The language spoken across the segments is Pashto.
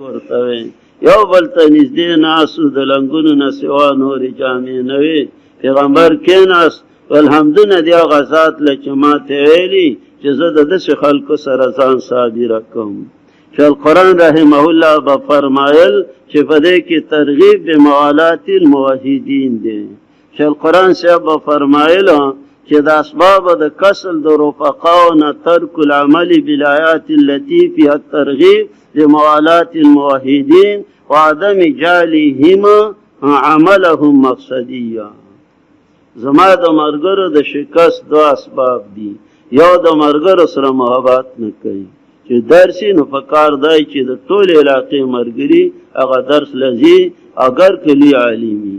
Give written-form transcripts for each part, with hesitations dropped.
ورته وي یو بل ته نږدې ناستو د لنګونو نه سوا نورې جامې نه وې. پیغمبر کېناست الحمدونه دی هغه ذات له چې ماته ویلي چې زه د داسې خلکو سره ځان صابره کوم. شیخ القرآن رحمه الله به فرمایل چې په دې کې ترغیب د موالات الموحدین دی. شیخ القرآن صاحب به فرمایل چې د اسباب د کسل د رفقاو نه ترک العمل بالآیات التي فيها الترغیب لموالات الموحدین وعدم جعلهم عملهم مقصدیه. زما د مرګرو د شکست دو اسباب دي. یو د مرګرو سره محبت نه کوي چې درسي نو په کار دی چې د ټول علاقې مرګري هغه درس لذي اگر کلی عالمي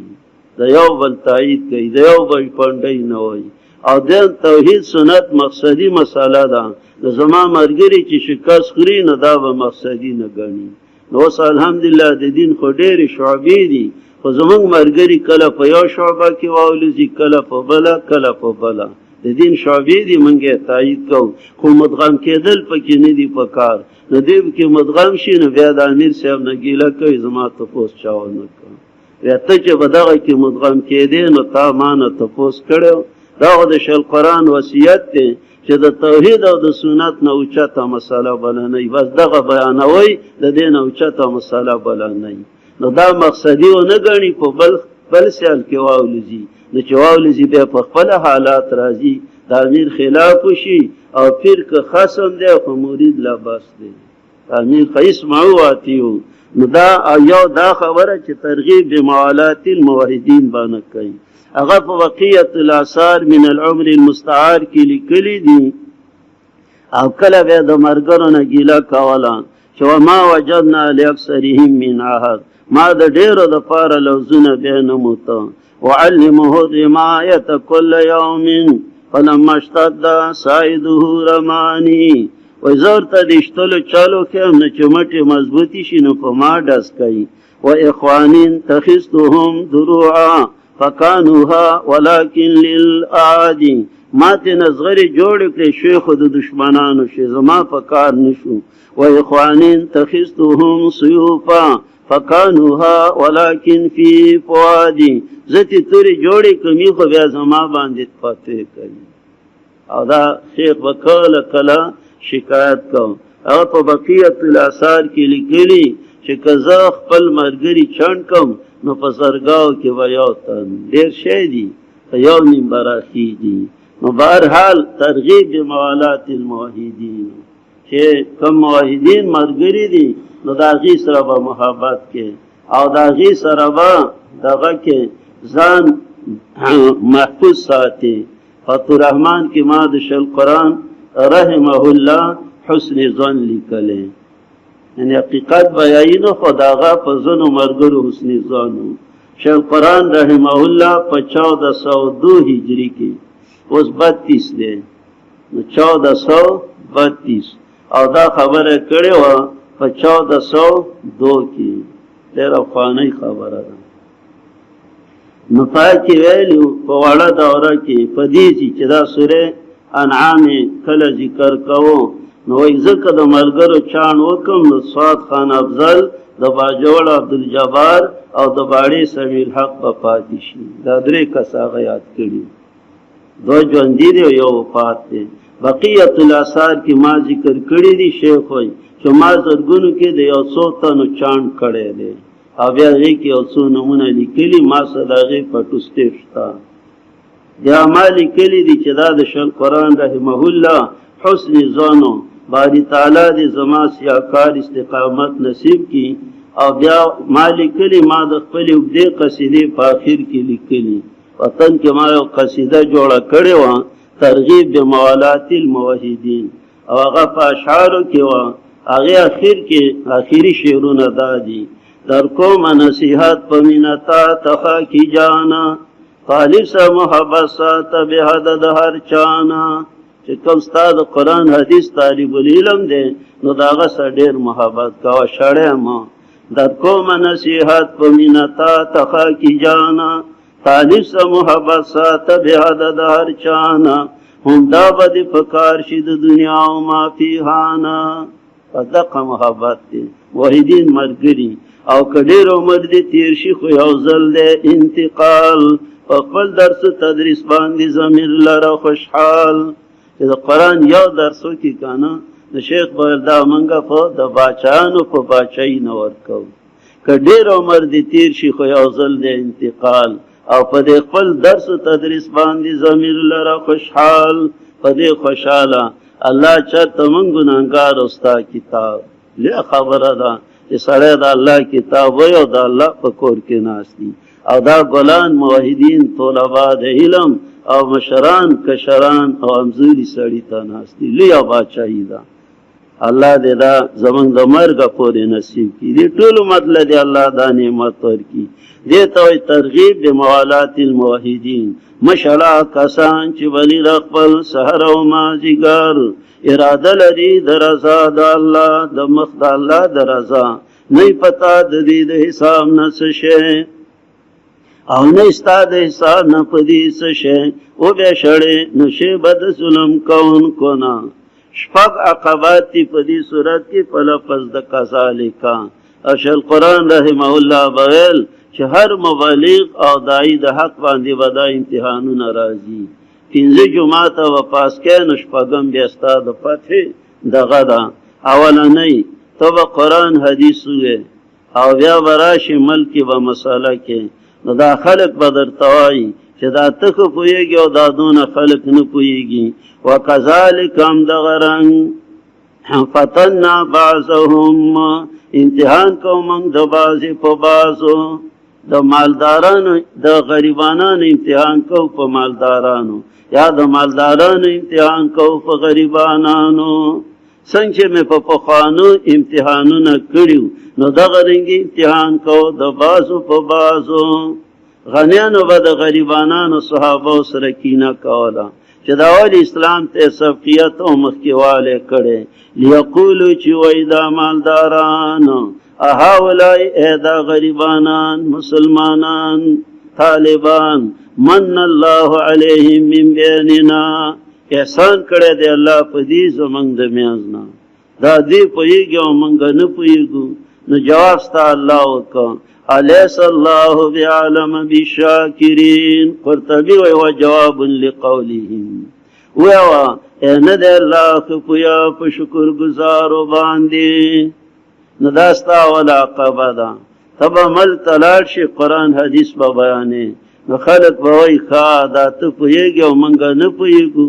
د یو بل تایید کوي د یو بل پندای نه وای او د توحید سنت مقصدی مساله ده. د زما مرګري چې شکست خوري نه دا به مقصدی نه ګڼي. نو الحمدلله د دین خو ډېرې شعبې دي خو زمونږ مرګري کله په یو شعبه کې واولځي کله په بله کله په بله. د دین شعبې دي موږ یې تایید کوو خو مدغم کېدل پکې نه دي په کار. نو دې کې مدغم شي نو بیا د امیر صاحب نه ګیله کوي زما تپوس چا ونه کوي. بیا ته چې په دغه کې مدغم کېدې نو تا ما نه تپوس کړی. دا خو د شیخ القرآن وصیت دی چې د توحید او د سنت نه اوچته مسله بله نه وي. بس دغه بیانوئ د دې نه اوچته مسله بله نه وي. نو دا مقصدي ونه ګڼي په بل سیال کې واولځي. نو چې واولځي بیا په خپل حالات راځي د امیر خلاف وشي او پیر که خصم دی خو مرید لا بس دی امیر فیسمعوا واتیو. نو دا یو دا خبره چې ترغیب د موالات الموحدین باندې کوي. هغه په بقیت الاثار من العمر المستعار کې لیکلي دي او کله بیا د مرګرو نه ګیله کوله چې وما وجدنا لاکثرهم من عهد ما د ډېرو دپاره لوزونه بیا نه موته. وعلمه الرمایة كل يوم فلما اشتد سایده رمانی. وای زه ورته د ایشتلو چالو کیم نه چې مټې مضبوطې شي نو په ما ډز کوي. و اخوانین تخذتهم دروعا فکانوها ولکن للأعادی. ما ته نزغرې جوړې کړې شوې خو د دشمنانو شي زما په کار نشو. و اخوانین تخذتهم سیوفا فکانوها ولکن فی فؤادی. زتی تورې جوړې کمی خو بیا زما باندې پاتې کوي. او دا شیخ به کله کله شکایت کوم. هغه په بقیت الاثار کې لیکلي چې که زه خپل ملګري چڼ کم نو په زرګاو کې به یو تن ډېر شی دي یو نیم براخي دي. نو بهرحال ترغیب د موالات الموحدین چې کوم موحدین ملګري دي نو د هغې سره به محبت کې او د هغې سره به دغه کې ځان محفوظ ساتي. فتح الرحمن کې ما د شیخ القرآن رحمه الله حسن ظن لیکلی یعنی حقیقت بیایی نه خو د هغه په ځینو ملګرو حسن ظن و. شیخ القرآن رحمه الله په 1402 هجري کې اوس 32 دی نو 1432 او دا خبره کړې وه په 1402 کې ډېره افغانۍ خبره ده. نو پای کې ویلو په وړه دوره کې په دې چې دا سوره انعام کله ذکر کوو نو وایي ځکه د ملګرو چاڼ وکم نو سعد خان افضل د باجوړ عبدالجبار او د باړې سمیع الحق په پاتې شي. دا درې کس هغه یاد کړي. دو ژوندي دی او یو وفات دی. بقیت الاثار کې ما ذکر کړي دي شیخ وایي چې ما زرګونو کې د یو څو تنو چاڼ کړی دی او بیا هغې کې یو څو نمونه لیکلي ما سره د هغې فټوسټیټ شته. بیا ما لیکلي دي چې دا د شیخ القرآن رحمه الله حسن ظنو باری تعالی دې زما سیاکار استقامت نصیب کی. او بیا ما لیکلي ما د خپلې اوږدې قصیدې په آخر کې لیکلي وطن کې ما یو قصیده جوړه کړې وه ترغیب د موالات الموحدین او هغه په اشعارو کې وه. هغې اخر کې آخري شعرونه دا دي در کوم نصیحت په مینه تا تخا کی جانا طالب سا محبت ساته به حد د هر چانا. چې کوم ستا د قرآن حدیث طالب العلم دی نو د هغه سره ډېر محبت کوه شړی ما. در کوم نصیحت په مینه تا تخا کی جانا طالب سا محبت ساته به حد د هر چانا. هم دا به دې په کار شي د دنیا او ما فیهانا. دغه محبت دی موحدین مرګري او کډیر عمر دې تیر شي خو یو ځل دی انتقال خپل درس تدریس باندې ضمیر لره خوشحال چې د قرآن یو درسو کې کانا د شیخ بغل دا منګه په د باچانو په باچای نه ورکو کډیر عمر دې تیر شي خو یو ځل دی انتقال او په دې خپل درس تدریس باندې ضمیر لره خوشحال په دې خوشاله الله چرته مونږ ګناهګار اوستا کتاب له خبره ده چې سړی د الله کتاب وي او د الله په کور کې ناشتي او دا ګلان موحدین طلبا د علم او مشران کشران او امزوري سړی ته ناشتي لیا باچایی ده الله دې دا زمونږ د مرګ پورې نصیب کړي دې ټول مطلب دی الله دا نعمت ورکړي دې ته ترغیب د موالات الموحدین مشلا کسان چې ولی خپل سحر او مازیګر اراده لري د رضا د الله د مخ د الله د رضا نه پتا د دې د حساب نه څه شي او نه استاد حساب نه پدې څه شي او به شړې نشه بد ظلم کون کونا شپږ عقبات په دې صورت کې په لفظ د کذالک اشل قرآن رحمه الله بغل چې هر مبلغ او داعی د حق باندې ودا امتحانونه راځي پنځه جمعه او پاس کې نشپغم بیا ستاد فتح دغه دا اولنۍ تو قرآن حدیث وې او بیا وراشي ملک و مساله کې نو دا خلق بدر توای چې دا تخ پويږي او دا دون خلق نه پويږي وکذالک هم دغرن فتنا بعضهم امتحان کوم د بازي په بازو د مالدارانو د غریبانو امتحان کو په مالدارانو یا د مالدارانو امتحان کو په غریبانو څنګه مې په پخوانو امتحانونه کړیو نو دغه رنګي امتحان کو د بازو په بازو غنیانو به د غریبانو صحابه سره کینه کوله چې دا ول اسلام ته سبقیت او مخکیواله کړي لیقولو چې وای دا مالدارانو اهاولای ادا غریبانان مسلمانان طالبان من الله علیهم من بیننا احسان کړی دی الله په دې زمنګ د میازنا دا دې پویږي او مونږ نه پویګو نو جواب ستا الله وکړه الیس الله بعلم بالشاکرین قرطبی وی جواب لقولهم ویوا نه د الله خپیا په شکر گزارو باندې نو داستا ولا قبدا تب مل تلال شي قرآن حدیث به بیانې نو خلق به وای ښا دا ته پوهېږي او موږ نه پوهېږو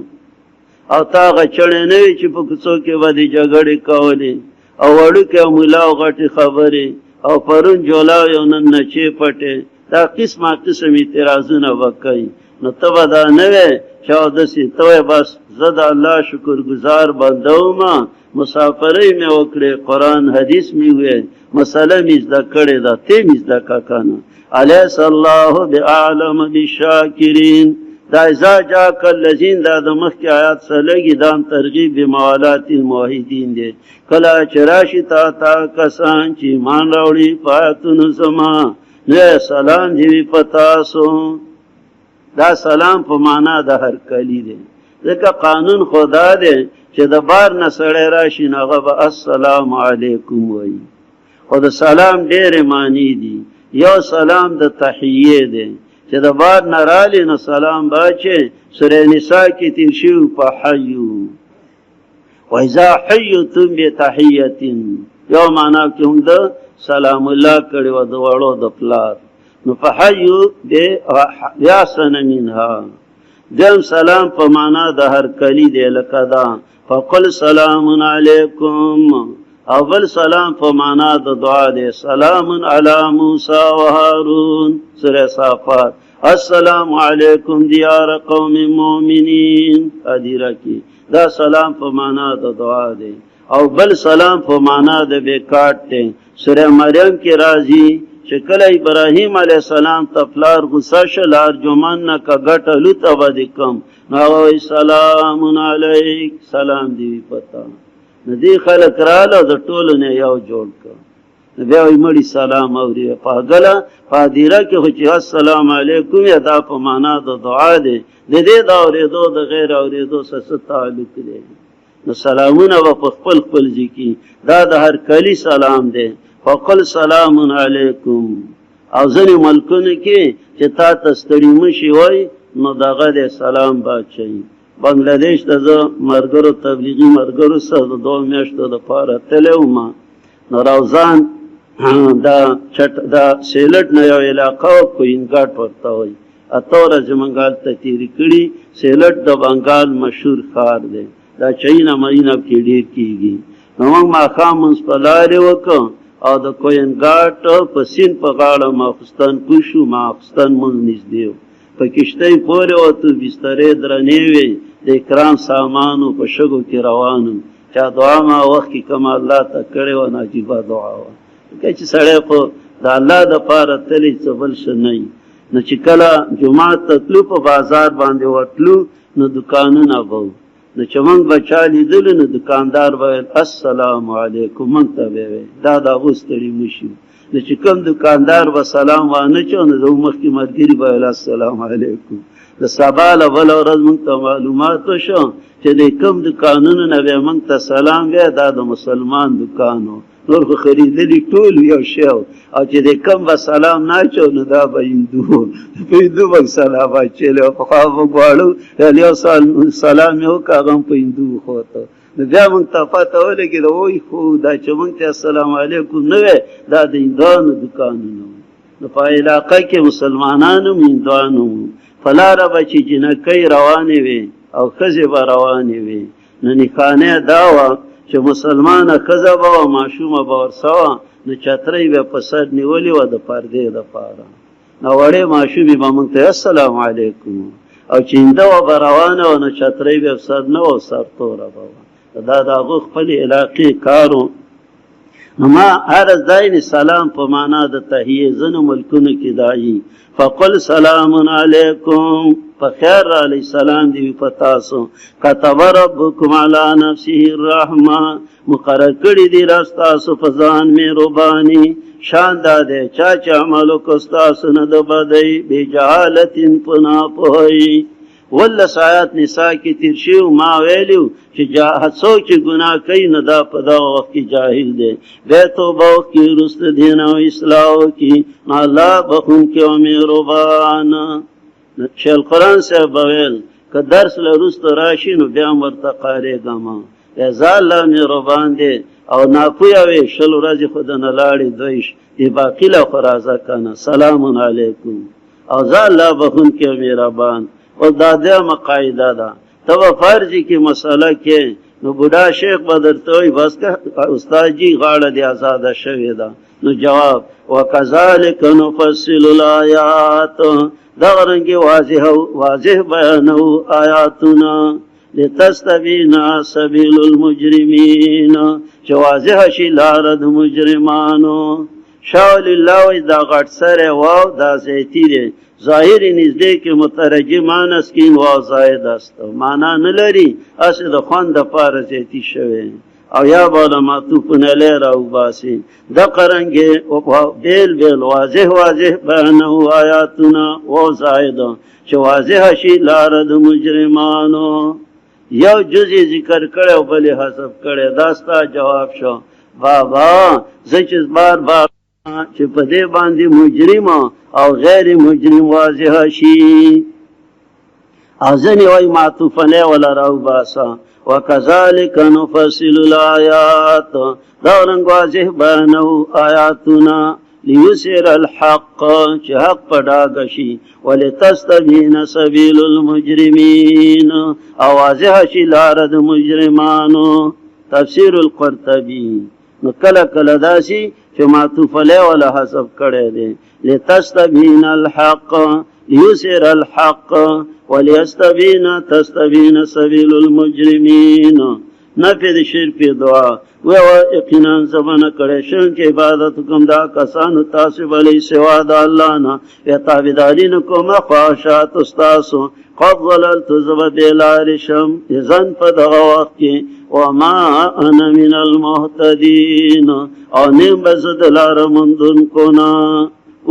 او تا هغه چړې نه وي چې په کوڅو کې به دې جګړې کولې او وړوکې او ملا او غټې خبرې او پرون جولاو یو نن نچې پټې دا قسمه قسم اعتراضونه به کوي نو ته به دا نه وې چې اودسې ته وایې بس زه د الله شکر گزار بنده ومه مسافرۍ مې وکړې قرآن حدیث مې وې مسله مې زده کړې ده ته مې زده که کنه الیس الله بعلم بالشاکرین دا اذا جاءک الذین دا د مخکې آیات سره لګي دا ترغیب بموالات الموحدین دی کله چې راشي تا کسان چې ایمان راوړي په آیاتونو زما نه سلام دې په تاسو دا سلام په معنا د هر کلی دی ځکه قانون خدا دی چې د بار نه سړی راشي نو هغه به السلام علیکم وایي خو د سلام ډېرې معنی دي یو سلام د تحیې دی چې د بار نه رالی نو سلام باچې سوره نساء کې تیر شوي په حیو وإذا حیتم بتحیة یو معنا کې هم د سلام الله کړي و د وړو د پلار نو په حیو بیاسن منها دیم سلام په معنا د هر کلی دی لکه دا فقل سلام علیکم اول سلام په معنا د دعا دی سلام علی موسی و هارون سوره صافات السلام علیکم دیار قوم مؤمنین ادیره کی دا سلام په معنا د دعا دی او بل سلام په معنا د بیکاټ دی سوره مریم کې راځي چې کله ابراهیم علیه السلام ته پلار غصه شل ارجمن نه که ګټه لوته به دې کم نو هغه سلام علیک سلام دی پتا نو دې خلک راله د ټولو نه یو جوړ کړ نو بیا وایي مړي سلام اوري پاګله پادیره کې خو چې السلام علیکم یا دا په معنا د دعا دی د دې د اورېدو د غیر اورېدو سره څه تعلق دی نو سلامونه به په خپل خپل ځای کې دا د هر کلي سلام دی فقل سلام علیکم او ځینې ملکونو کې چې تا ته ستړي مشي وای نو دغه دی سلام بادشاهي بنگلادیش ته زه ملګرو تبلیغي ملګرو سره د 2 میاشتو دپاره تللی وم نو روزان دا سیلټ نه یو علاقه وه کوینګاټ ورته وایي 8 ورځې موږ هلته تېرې کړي سیلټ د بنګال مشهور ښار دی دا چین مینب کې ډېر کېږي نو موږ ماښام مونځ په لارې وکړو او د کوینګاټ په سیند په غاړه ماخوستن پوه شو ماخوستن مونځ نږدې و په کشتۍ پورې وتو بسترې درنې وې د اکرام سامانو په شګو کې روانو چا دعا ما وخت کې کومه الله ته کړې وه عجیبه دعا وه که چې سړی خو د الله دپاره تللی څه بل څه نه وي نو چې کله جومات ته تلو په بازار باندې ورتلو نو دوکانونه به وو نو چې موږ به چا لیدلو نو دوکاندار به ویل السلام علیکم موږ ته به ویل دا د هغو ستړي مشي نو چې کوم دوکاندار به سلام وانه چو نو زموږ مخکې ملګري به ویل السلام علیکم د سبا له بله ورځ موږ ته معلومات وشو چې د کوم دوکانونو نه به موږ ته سلام وی دا د مسلمان دوکان و نور خو خریدلي ټول یو شی او چې د کم به سلام نه اچو نو دا به هندو په هندو به سلام اچولی او پخوا به غواړو یو سلام یې وکړه هغه هم په هندو وښوته نو بیا موږ ته پته ولګېده وایي خو دا چې موږ ته السلام علیکم نه وی دا د هندوانو دوکانونه وو نو په علاقه کې مسلمانان هم هندوان هم په لاره به چې جنکۍ روانې وې او ښځې به روانې وې نو نښانه دا وه چې مسلمانه ښځه به وه ماشومه به ورسه وه نو چترۍ به په سر نیولې وه د پردې دپاره نو وړې ماشومې به موږ ته السلام علیکم او چې هنده وه به روانه وه نو چترۍ به سر نه وه سرتوره به وه دا د هغو خپلې علاقې کار و نو ما عرض دا یعنې سلام په معنا د تحیې ځینو ملکونو کې دا یي فقل سلام علیکم په خیر علیه السلام دی په تاسو کتب ربکم علی نفسه الرحمه مقرر کړي دي را ستاسو په ځان مهرباني شان دا دی چا چې عمل وکړو ستاسو نه د بدۍ بې جهالت په ناپوهۍ 18 آیات نساء کې تیر شوي ما ویلو چې څوک چې ګناه کوي نو دا په دغه وخت کې جاهل دی بیا توبه وکړي وروسته دین او اصلاح وکړي نو الله بخونکی او مهربان شیخ القرآن صاحب به ویل که درس له وروسته راشي نو بیا هم ورته قارېږم زه الله مهربان دی او ناپویه وې 20 ورځې خو دنه لاړې دویش دې باقي له خو راځه که نه سلام علیکم او زه الله بخونکی او مهربان او دا دیمه قاعده ده ته به فرضي کې مسله کې نو بوډا شیخ به درته وایي بس که استاد جي غاړه دې ازاده شوې ده نو جواب وکذلک نفصل الآیات دغه رنګې واضح بیانو آیاتونه لتستبین سبیل المجرمین چې واضح شي لاره د مجرمانو شاول الله وایي دا غټ سری واو دا زیتی دی ظاهر نږدې کې مترجم مانس کې واو زاید است معنا نه لري هسې د خوند دپاره زیتی شوی او یا بالا معطوفونه لی راوباسي دغه رنګې بیل بیل واضح بیانو آیاتونه واو زاید چې واضح شي لاره د مجرمانو یو جز یې ذکر کړی او بل یې حذف کړی دا ستا جواب شو بابا زه چې بار چې په دې باندې مجرم او غیر مجرم واضح شي او ځینې وایي معطوفه لی ولا راوباسه وکذلک نفصل الآیات دا رنګ واضح بیانو آیاتونه لیسر الحق چې حق په ډاګه شي ولتستبین سبیل المجرمین او واضح شي لاره د مجرمانو تفسیر القرطبي نو کله کله داسي چې معطوف لی ولا حذف کړی دی لتستبین الحق لیسر الحق تستبین سبیل المجرمین نفی د شرک دعا و یقینا زمانه کړی شم چې عبادت کوم دا کسانو تاسو بلې سوا د الله نه یا تابعداري نه کوم خواهشات ستاسو قد ضللت زه به بېلارې شم اذن په دغه وخت کې وما انا من المهتدین او نیم به زه د لاره موندونکو نه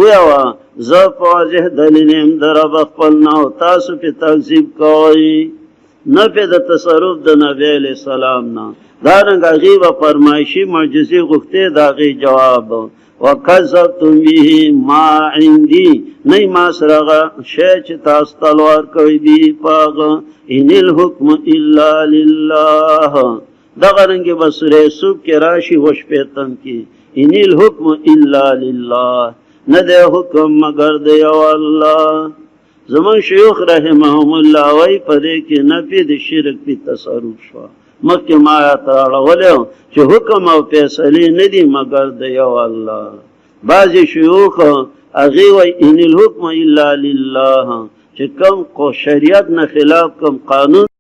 ویوه زه په واضح دلیل یم د رب خپل نه او تاسو پې تکذیب کوئ نفی د تصرف د نبی علیہ السلام نا دارنگ غیب فرمایشی معجزی غفته دا غی جواب وکذبتم به ما عندي نئی ما سرغا شیچ تاس تلوار کوي بی پاغ ان الحکم الا لله دغه رنگ بسره سوب کې راشي وش پیتم کی ان الحکم الا لله نه د حکم مگر د یو الله. زمان شیوخ رحمهم الله وی پدې کې نفی د شرک په تصرف شو مکه ما تراړولیو چې حکم او فیصله نه دي مگر د یو الله. بعضی شیوخ اغي وی ان الحکم الا لله چې کوم کو شریعت نه خلاف کوم قانون